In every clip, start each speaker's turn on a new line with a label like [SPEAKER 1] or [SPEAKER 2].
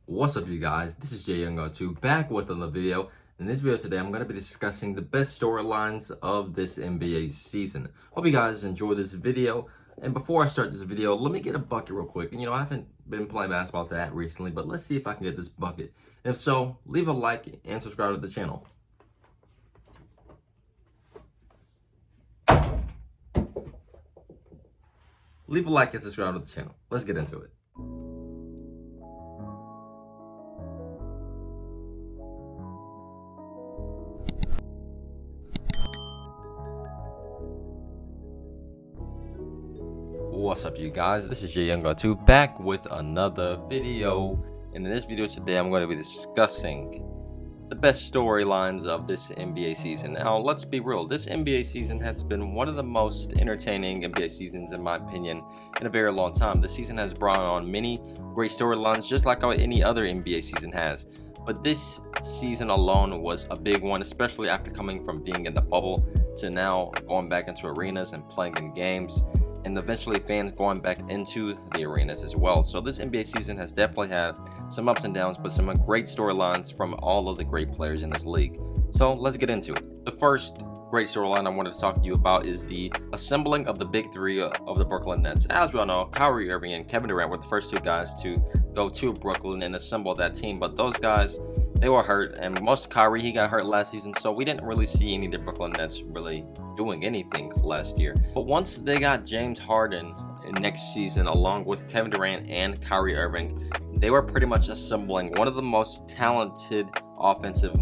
[SPEAKER 1] What's up, you guys? This is Jay2 back with another video. In this video today, I'm going to be discussing the best storylines of this NBA season. Hope you guys enjoy this video. And before I start this video, let me get a bucket real quick. I haven't been playing basketball that recently, but let's see if I can get this bucket. And if so, leave a like and subscribe to the channel. Leave a like and subscribe to the channel. Let's get into it. What's up, you guys? This is Jay2 back with another video. And in this video today, I'm going to be discussing the best storylines of this NBA season. Now, let's be real. This NBA season has been one of the most entertaining NBA seasons, in my opinion, in a very long time. The season has brought on many great storylines, just like how any other NBA season has. But this season alone was a big one, especially after coming from being in the bubble to now going back into arenas and playing in games, and eventually fans going back into the arenas as well. So this NBA season has definitely had some ups and downs, but some great storylines from all of the great players in this league. So let's get into it. The first great storyline I wanted to talk to you about is the assembling of the big three of the Brooklyn Nets. As we all know, Kyrie Irving and Kevin Durant were the first two guys to go to Brooklyn and assemble that team, but those guys, they were hurt, and most of Kyrie, he got hurt last season, so we didn't really see any of the Brooklyn Nets really doing anything last year. But once they got James Harden next season, along with Kevin Durant and Kyrie Irving, they were pretty much assembling one of the most talented offensive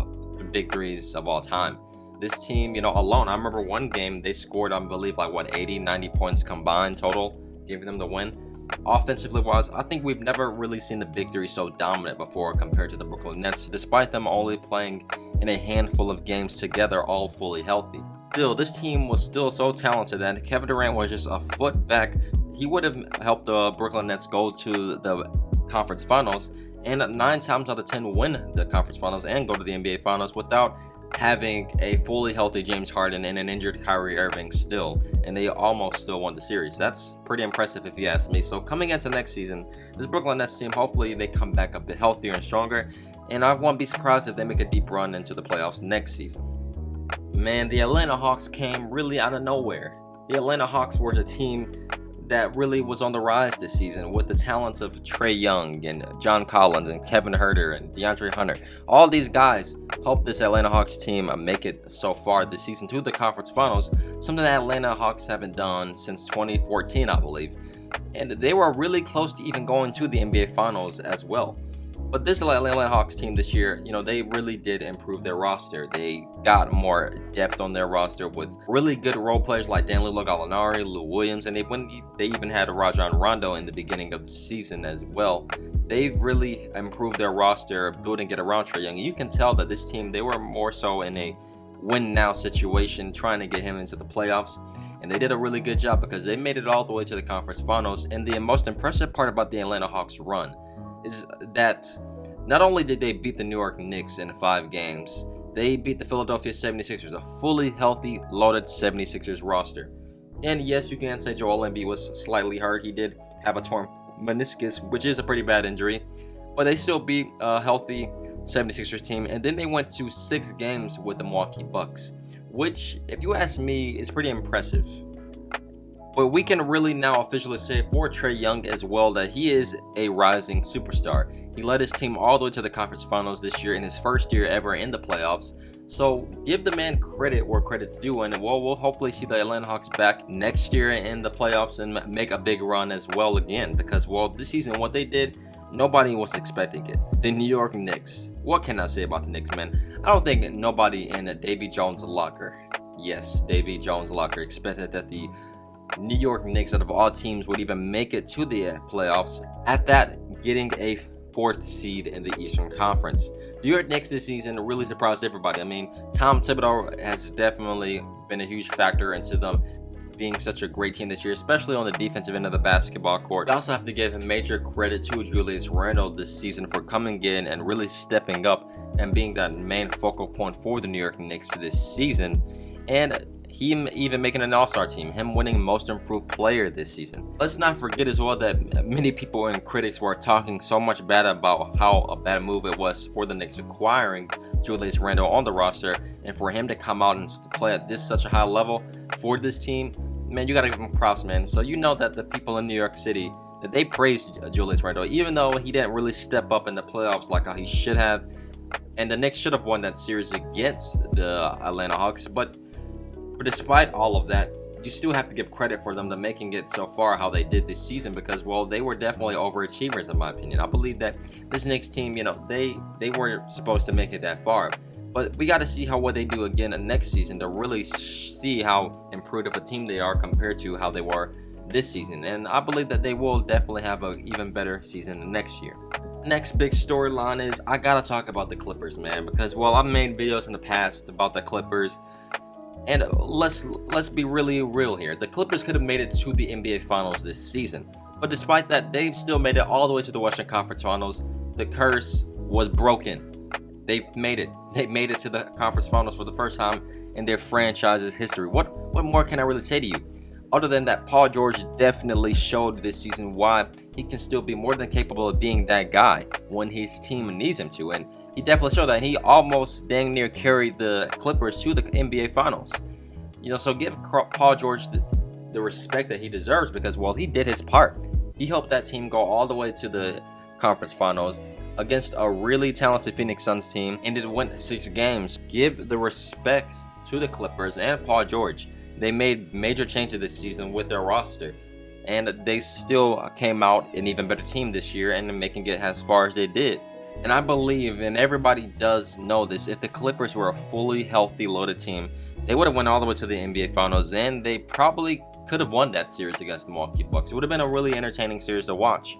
[SPEAKER 1] big threes of all time. This team, alone, I remember one game they scored, I believe, 80, 90 points combined total, giving them the win. Offensively wise, I think we've never really seen the big three so dominant before compared to the Brooklyn Nets, despite them only playing in a handful of games together, all fully healthy. Still, this team was still so talented that Kevin Durant was just a foot back. He would have helped the Brooklyn Nets go to the conference finals, and 9 times out of 10 win the conference finals and go to the NBA finals without having a fully healthy James Harden and an injured Kyrie Irving still, and they almost still won the series. That's pretty impressive if you ask me. So coming into next season, this Brooklyn Nets team, hopefully they come back a bit healthier and stronger, and I won't be surprised if they make a deep run into the playoffs next season. Man, the Atlanta Hawks came really out of nowhere. The Atlanta Hawks were a team that really was on the rise this season with the talents of Trae Young and John Collins and Kevin Huerter and DeAndre Hunter. All these guys helped this Atlanta Hawks team make it so far this season to the conference finals, something that Atlanta Hawks haven't done since 2014, I believe. And they were really close to even going to the NBA finals as well. But this Atlanta Hawks team this year, they really did improve their roster. They got more depth on their roster with really good role players like Danilo Gallinari, Lou Williams, and they even had Rajon Rondo in the beginning of the season as well. They've really improved their roster, building it around Trae Young. You can tell that this team, they were more so in a win-now situation, trying to get him into the playoffs. And they did a really good job because they made it all the way to the conference finals. And the most impressive part about the Atlanta Hawks run is that not only did they beat the New York Knicks in 5 games, they beat the Philadelphia 76ers, a fully healthy, loaded 76ers roster. And yes, you can say Joel Embiid was slightly hurt. He did have a torn meniscus, which is a pretty bad injury, but they still beat a healthy 76ers team. And then they went to 6 games with the Milwaukee Bucks, which, if you ask me, is pretty impressive. But we can really now officially say for Trae Young as well that he is a rising superstar. He led his team all the way to the conference finals this year in his first year ever in the playoffs. So give the man credit where credit's due, and we'll hopefully see the Atlanta Hawks back next year in the playoffs and make a big run as well again, because this season what they did, nobody was expecting it. The New York Knicks. What can I say about the Knicks, man? I don't think nobody in Davy Jones' locker, yes, Davy Jones' locker, expected that the New York Knicks, out of all teams, would even make it to the playoffs, at that getting a 4th seed in the Eastern Conference. The York Knicks this season really surprised everybody. Tom Thibodeau has definitely been a huge factor into them being such a great team this year, especially on the defensive end of the basketball court. I also have to give major credit to Julius Randle this season for coming in and really stepping up and being that main focal point for the New York Knicks this season. And him even making an all-star team, him winning most improved player this season. Let's not forget as well that many people and critics were talking so much bad about how a bad move it was for the Knicks acquiring Julius Randle on the roster, and for him to come out and play at such a high level for this team, man, you gotta give him props, man. So you know that the people in New York City, that they praised Julius Randle, even though he didn't really step up in the playoffs like how he should have. And the Knicks should have won that series against the Atlanta Hawks. But despite all of that, you still have to give credit for them to making it so far how they did this season, because, well, they were definitely overachievers in my opinion. I believe that this Knicks team, they were supposed to make it that far. But we got to see how what they do again next season to really see how improved of a team they are compared to how they were this season. And I believe that they will definitely have an even better season next year. Next big storyline is I gotta talk about the Clippers, man, because, well, I've made videos in the past about the Clippers, and let's be really real here. The Clippers could have made it to the NBA Finals this season, but despite that, they've still made it all the way to the Western Conference Finals. The curse was broken. They made it. They made it to the conference finals for the first time in their franchise's history. What more can I really say to you? Other than that, Paul George definitely showed this season why he can still be more than capable of being that guy when his team needs him to. And he definitely showed that. And he almost dang near carried the Clippers to the NBA Finals. So give Paul George the respect that he deserves, because, well, he did his part. He helped that team go all the way to the conference finals against a really talented Phoenix Suns team, and it went 6 games. Give the respect to the Clippers and Paul George. They made major changes this season with their roster, and they still came out an even better team this year and making it as far as they did. And I believe, and everybody does know this, if the Clippers were a fully healthy, loaded team, they would have went all the way to the NBA Finals, and they probably could have won that series against the Milwaukee Bucks. It would have been a really entertaining series to watch.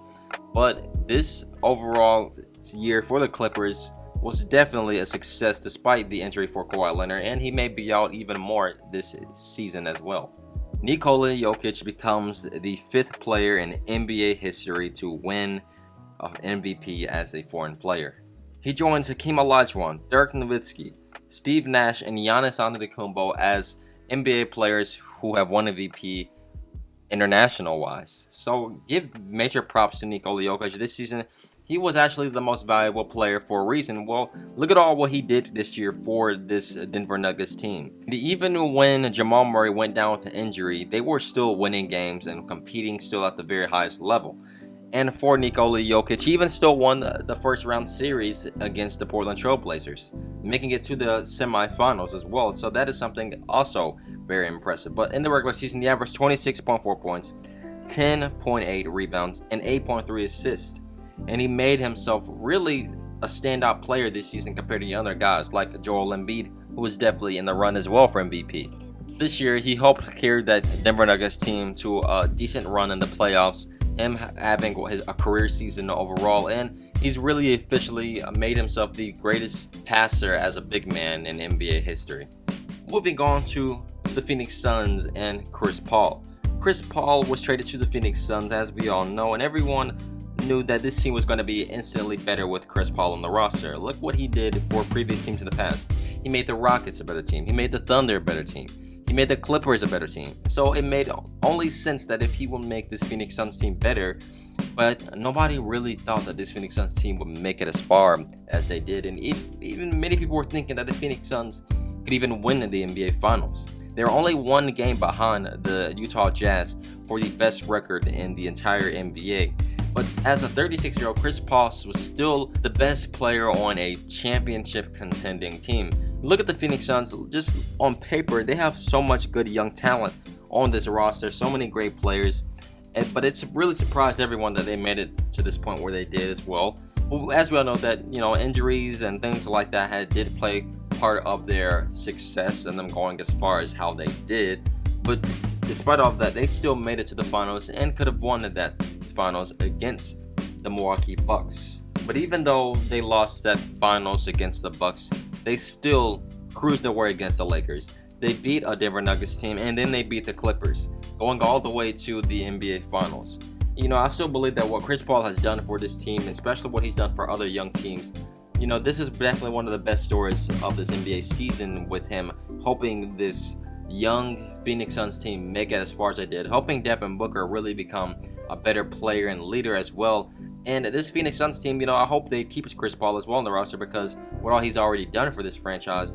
[SPEAKER 1] But this overall year for the Clippers was definitely a success despite the injury for Kawhi Leonard, and he may be out even more this season as well. Nikola Jokic becomes the 5th player in NBA history to win an MVP as a foreign player. He joins Hakeem Olajuwon, Dirk Nowitzki, Steve Nash, and Giannis Antetokounmpo as NBA players who have won MVP international wise. So give major props to Nikola Jokic this season. He was actually the most valuable player for a reason. Well, look at all what he did this year for this Denver Nuggets team. Even when Jamal Murray went down with an injury, they were still winning games and competing still at the very highest level. And for Nikola Jokic, he even still won the first round series against the Portland Trail Blazers, making it to the semifinals as well. So that is something also very impressive. But in the regular season, he averaged 26.4 points, 10.8 rebounds, and 8.3 assists. And he made himself really a standout player this season compared to the other guys like Joel Embiid, who was definitely in the run as well for MVP. This year, he helped carry that Denver Nuggets team to a decent run in the playoffs, him having a career season overall, and he's really officially made himself the greatest passer as a big man in NBA history. Moving on to the Phoenix Suns and Chris Paul. Chris Paul was traded to the Phoenix Suns, as we all know, and everyone knew that this team was going to be instantly better with Chris Paul on the roster. Look what he did for previous teams in the past. He made the Rockets a better team. He made the Thunder a better team. He made the Clippers a better team. So it made only sense that if he would make this Phoenix Suns team better, but nobody really thought that this Phoenix Suns team would make it as far as they did. And even many people were thinking that the Phoenix Suns could even win the NBA Finals. They're only 1 game behind the Utah Jazz for the best record in the entire NBA. But as a 36-year-old, Chris Paul was still the best player on a championship contending team. Look at the Phoenix Suns. Just on paper, they have so much good young talent on this roster, so many great players. But it's really surprised everyone that they made it to this point where they did as well. As we all know that, injuries and things like that did play part of their success and them going as far as how they did. But despite all of that, they still made it to the finals and could have won that finals against the Milwaukee Bucks. But even though they lost that finals against the Bucks, they still cruised their way against the Lakers. They beat a Denver Nuggets team, and then they beat the Clippers, going all the way to the NBA Finals. I still believe that what Chris Paul has done for this team, especially what he's done for other young teams, this is definitely one of the best stories of this NBA season, with him helping this young Phoenix Suns team make it as far as they did, helping Devin Booker really become a better player and leader as well. And this Phoenix Suns team, you know, I hope they keep Chris Paul as well in the roster, because what all he's already done for this franchise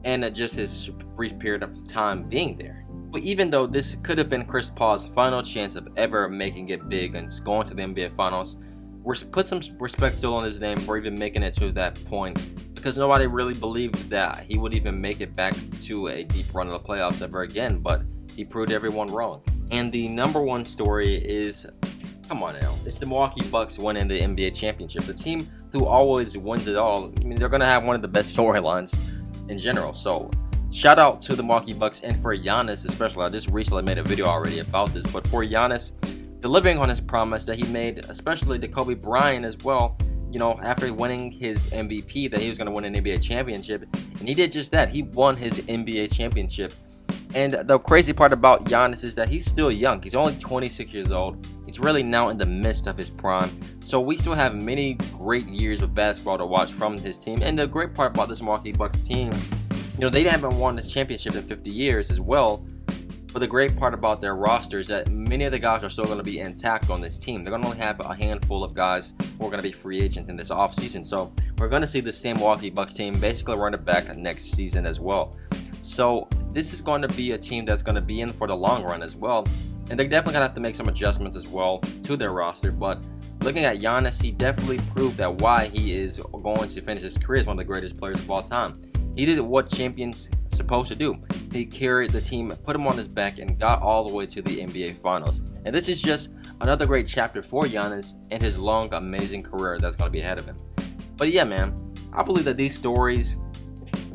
[SPEAKER 1] and just his brief period of time being there. But even though this could have been Chris Paul's final chance of ever making it big and going to the NBA Finals, we're put some respect still on his name for even making it to that point, because nobody really believed that he would even make it back to a deep run of the playoffs ever again, but he proved everyone wrong. And the number one story is, come on now, it's the Milwaukee Bucks winning the NBA championship. The team who always wins it all. I mean, they're going to have one of the best storylines in general. So shout out to the Milwaukee Bucks, and for Giannis especially. I just recently made a video already about this, but for Giannis delivering on his promise that he made, especially to Kobe Bryant as well, you know, after winning his MVP, that he was going to win an NBA championship, and he did just that. He won his NBA championship. And the crazy part about Giannis is that he's still young. He's only 26 years old. He's really now in the midst of his prime. So we still have many great years of basketball to watch from his team. And the great part about this Milwaukee Bucks team, you know, they haven't won this championship in 50 years as well. But the great part about their roster is that many of the guys are still going to be intact on this team. They're going to only have a handful of guys who are going to be free agents in this offseason. So we're going to see the same Milwaukee Bucks team basically run it back next season as well. So this is going to be a team that's going to be in for the long run as well. And they're definitely going to have to make some adjustments as well to their roster. But looking at Giannis, he definitely proved that why he is going to finish his career as one of the greatest players of all time. He did what champions are supposed to do. He carried the team, put him on his back, and got all the way to the NBA Finals. And this is just another great chapter for Giannis and his long, amazing career that's going to be ahead of him. But yeah, man, I believe that these stories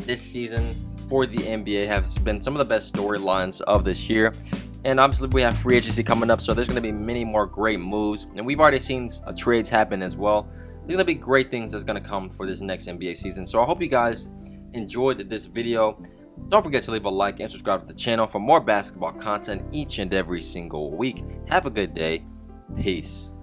[SPEAKER 1] this season for the NBA have been some of the best storylines of this year. And obviously we have free agency coming up, so there's going to be many more great moves. And we've already seen trades happen as well. There's going to be great things that's going to come for this next NBA season. So I hope you guys enjoyed this video. Don't forget to leave a like and subscribe to the channel for more basketball content each and every single week. Have a good day. Peace.